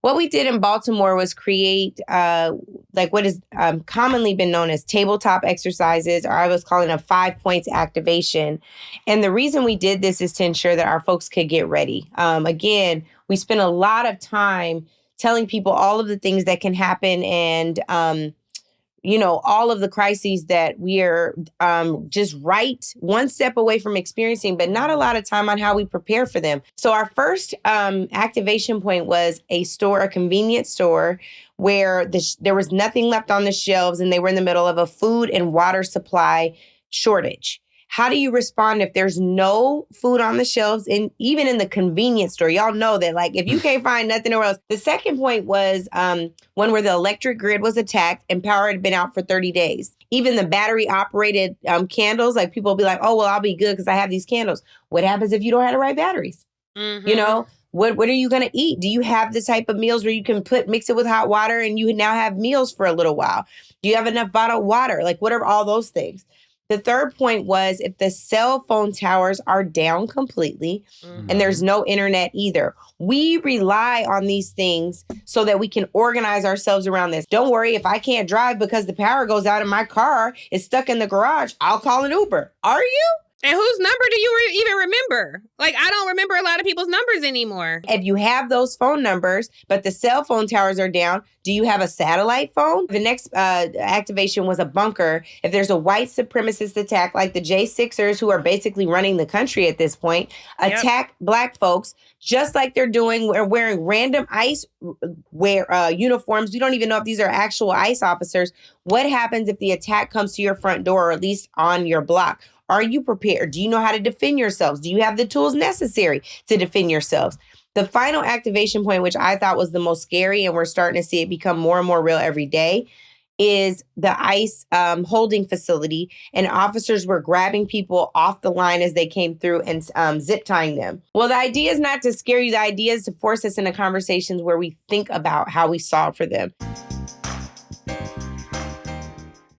What we did in Baltimore was create what is commonly been known as tabletop exercises, or I was calling a 5 points activation. And the reason we did this is to ensure that our folks could get ready. Again, we spent a lot of time telling people all of the things that can happen and all of the crises that we are just right one step away from experiencing, but not a lot of time on how we prepare for them. So our first activation point was a convenience store, where there was nothing left on the shelves and they were in the middle of a food and water supply shortage. How do you respond if there's no food on the shelves, and even in the convenience store? Y'all know that, like, if you can't find nothing else. The second point was one where the electric grid was attacked and power had been out for 30 days. Even the battery operated candles, like, people will be like, oh, well, I'll be good because I have these candles. What happens if you don't have the right batteries? Mm-hmm. What are you going to eat? Do you have the type of meals where you can mix it with hot water and you now have meals for a little while? Do you have enough bottled water? Like, what are all those things? The third point was if the cell phone towers are down completely and there's no internet either. We rely on these things so that we can organize ourselves around this. Don't worry, if I can't drive because the power goes out and my car is stuck in the garage, I'll call an Uber. Are you? And whose number do you even remember? Like, I don't remember a lot of people's numbers anymore. If you have those phone numbers, but the cell phone towers are down, do you have a satellite phone? The next activation was a bunker. If there's a white supremacist attack, like the J6ers, who are basically running the country at this point, attack Black folks, just like they're doing, wearing random ICE uniforms. We don't even know if these are actual ICE officers. What happens if the attack comes to your front door, or at least on your block? Are you prepared? Do you know how to defend yourselves? Do you have the tools necessary to defend yourselves? The final activation point, which I thought was the most scary, and we're starting to see it become more and more real every day, is the ICE holding facility. And officers were grabbing people off the line as they came through and zip tying them. Well, the idea is not to scare you. The idea is to force us into conversations where we think about how we solve for them.